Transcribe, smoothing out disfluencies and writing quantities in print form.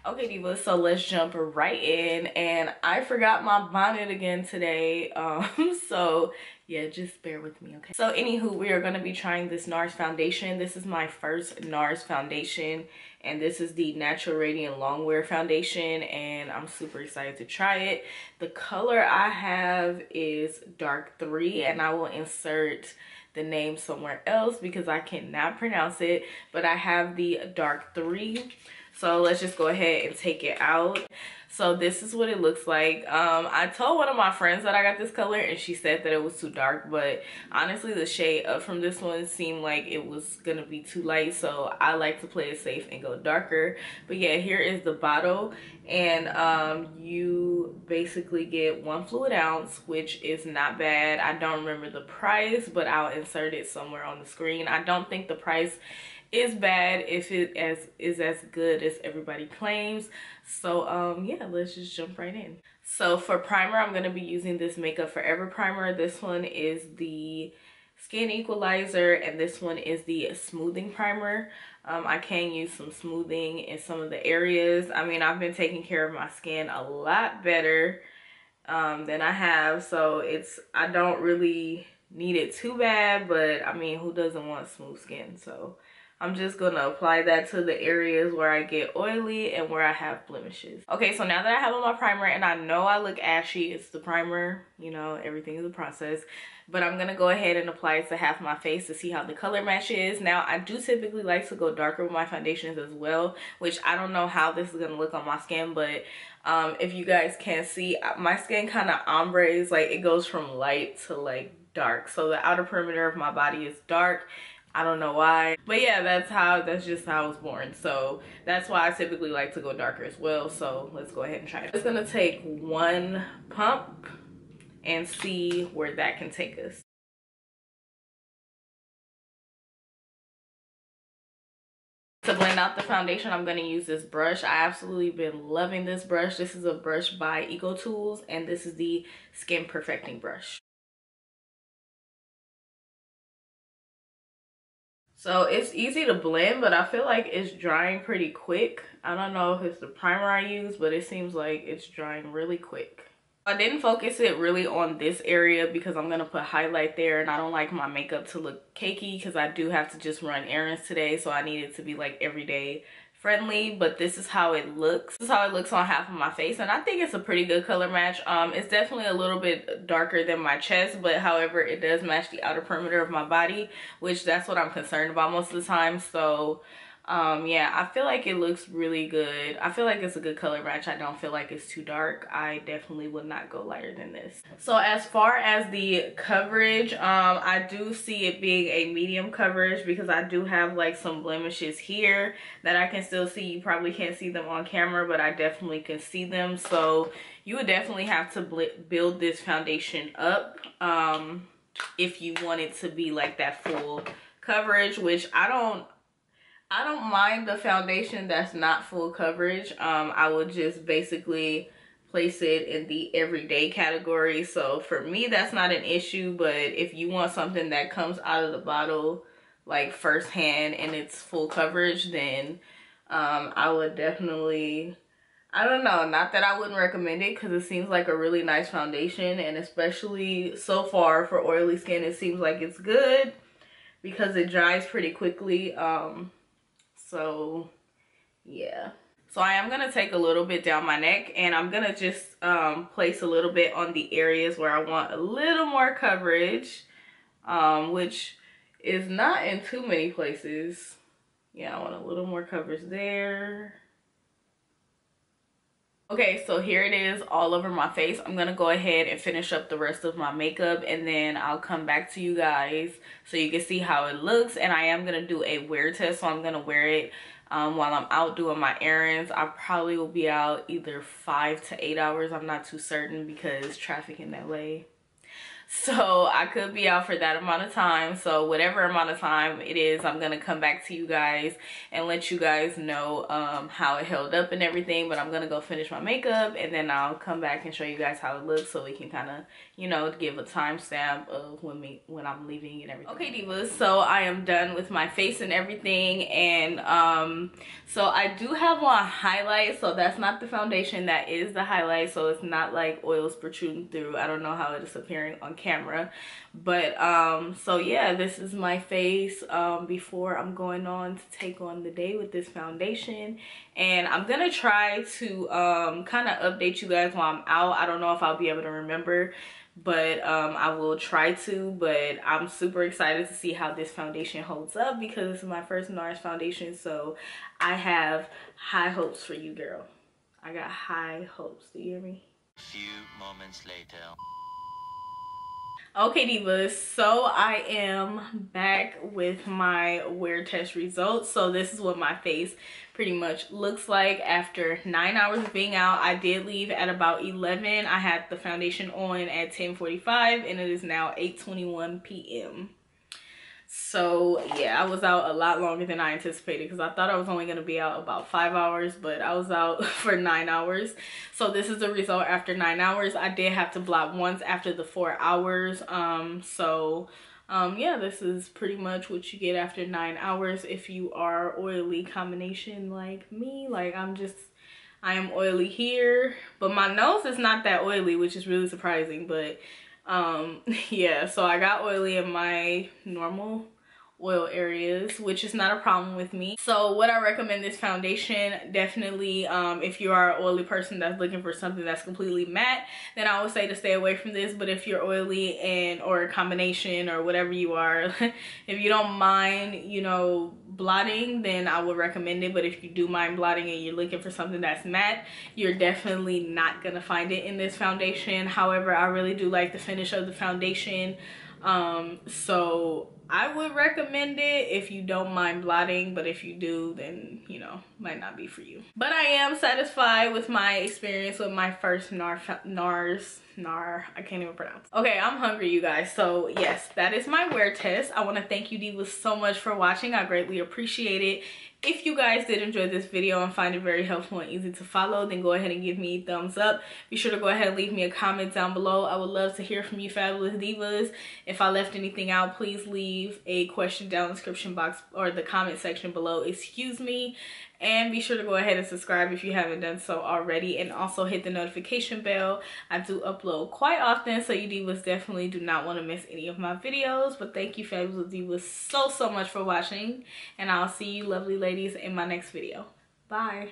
Okay, Diva, so let's jump right in. And I forgot my bonnet again today. So yeah, just bear with me, okay? So anywho, we are going to be trying this NARS foundation. This is my first NARS foundation, and this is the Natural Radiant Longwear foundation, and I'm super excited to try it. The color I have is dark 3, and I will insert the name somewhere else because I cannot pronounce it, but I have the dark 3. So let's just go ahead and take it out. So this is what it looks like. I told one of my friends that I got this color and she said that it was too dark, but honestly the shade up from this one seemed like it was gonna be too light, so I like to play it safe and go darker. But yeah, here is the bottle, and you basically get 1 fluid ounce, which is not bad. I don't remember the price, but I'll insert it somewhere on the screen. I don't think the price is bad if it is as good as everybody claims. So yeah, let's just jump right in. So for primer, I'm going to be using this Makeup Forever primer. This one is the Skin Equalizer, and this one is the Smoothing Primer. I can use some smoothing in some of the areas. I mean, I've been taking care of my skin a lot better than I have, so I don't really need it too bad, but I mean, who doesn't want smooth skin? So I'm just gonna apply that to the areas where I get oily and where I have blemishes. Okay, so now that I have on my primer, and I know I look ashy, it's the primer, you know, everything is a process, but I'm gonna go ahead and apply it to half my face to see how the color matches. Now, I do typically like to go darker with my foundations as well, which I don't know how this is gonna look on my skin, but if you guys can see, my skin kind of ombres, like it goes from light to like dark. So the outer perimeter of my body is dark. I don't know why, but yeah, that's just how I was born. So that's why I typically like to go darker as well. So let's go ahead and try it. I'm just gonna take 1 pump and see where that can take us. To blend out the foundation, I'm going to use this brush. I absolutely been loving this brush. This is a brush by Iguacu, and this is the Skin Perfecting brush. So it's easy to blend, but I feel like it's drying pretty quick. I don't know if it's the primer I use, but it seems like it's drying really quick. I didn't focus it really on this area because I'm going to put highlight there, and I don't like my makeup to look cakey because I do have to just run errands today, so I need it to be like everyday friendly. But this is how it looks. This is how it looks on half of my face, and I think it's a pretty good color match. It's definitely a little bit darker than my chest, but however, it does match the outer perimeter of my body, which that's what I'm concerned about most of the time. So yeah, I feel like it looks really good. I feel like it's a good color match. I don't feel like it's too dark. I definitely would not go lighter than this. So as far as the coverage, I do see it being a medium coverage because I do have like some blemishes here that I can still see. You probably can't see them on camera, but I definitely can see them. So you would definitely have to build this foundation up if you want it to be like that full coverage, which I don't mind the foundation that's not full coverage. I would just basically place it in the everyday category. So for me, that's not an issue, but if you want something that comes out of the bottle like firsthand and it's full coverage, then I would definitely, I don't know, not that I wouldn't recommend it because it seems like a really nice foundation, and especially so far for oily skin, it seems like it's good because it dries pretty quickly. So yeah, so I am gonna take a little bit down my neck, and I'm gonna just place a little bit on the areas where I want a little more coverage, which is not in too many places. Yeah, I want a little more coverage there. Okay, so here it is all over my face. I'm gonna go ahead and finish up the rest of my makeup, and then I'll come back to you guys so you can see how it looks. And I am gonna do a wear test, so I'm gonna wear it while I'm out doing my errands. I probably will be out either 5 to 8 hours. I'm not too certain because traffic in LA. So I could be out for that amount of time. So whatever amount of time it is, I'm gonna come back to you guys and let you guys know how it held up and everything. But I'm gonna go finish my makeup and then I'll come back and show you guys how it looks, so we can kind of, you know, give a timestamp of when I'm leaving and everything. Okay, divas, so I am done with my face and everything, and so I do have on highlight. So that's not the foundation, that is the highlight. So it's not like oils protruding through. I don't know how it is appearing on camera, but so yeah, this is my face before I'm going on to take on the day with this foundation. And I'm gonna try to kind of update you guys while I'm out. I don't know if I'll be able to remember, but I will try to. But I'm super excited to see how this foundation holds up, because this is my first NARS foundation, so I have high hopes for you, girl. I got high hopes. Do you hear me? A few moments later. Okay, divas, so I am back with my wear test results. So this is what my face pretty much looks like after 9 hours of being out. I did leave at about 11. I had the foundation on at 10:45 and it is now 8:21 p.m. So yeah, I was out a lot longer than I anticipated, because I thought I was only going to be out about 5 hours, but I was out for 9 hours. So this is the result after 9 hours. I did have to blot once after the 4 hours. Yeah, this is pretty much what you get after 9 hours if you are oily combination like me. Like I am oily here, but my nose is not that oily, which is really surprising. But yeah, so I got oily in my normal oil areas, which is not a problem with me. So what I recommend this foundation, definitely if you are an oily person that's looking for something that's completely matte, then I would say to stay away from this. But if you're oily and or a combination or whatever you are, if you don't mind, you know, blotting, then I would recommend it. But if you do mind blotting and you're looking for something that's matte, you're definitely not gonna find it in this foundation. However, I really do like the finish of the foundation, so I would recommend it if you don't mind blotting. But if you do, then, you know, might not be for you. But I am satisfied with my experience with my first NARS. I can't even pronounce. Okay, I'm hungry, you guys. So yes, that is my wear test. I want to thank you divas so much for watching. I greatly appreciate it. If you guys did enjoy this video and find it very helpful and easy to follow, then go ahead and give me a thumbs up. Be sure to go ahead and leave me a comment down below. I would love to hear from you fabulous divas. If I left anything out, please leave a question down in the description box or the comment section below, excuse me. And be sure to go ahead and subscribe if you haven't done so already, and also hit the notification bell. I do upload quite often, so you divas definitely do not want to miss any of my videos. But thank you fabulous divas so much for watching, and I'll see you lovely ladies in my next video. Bye.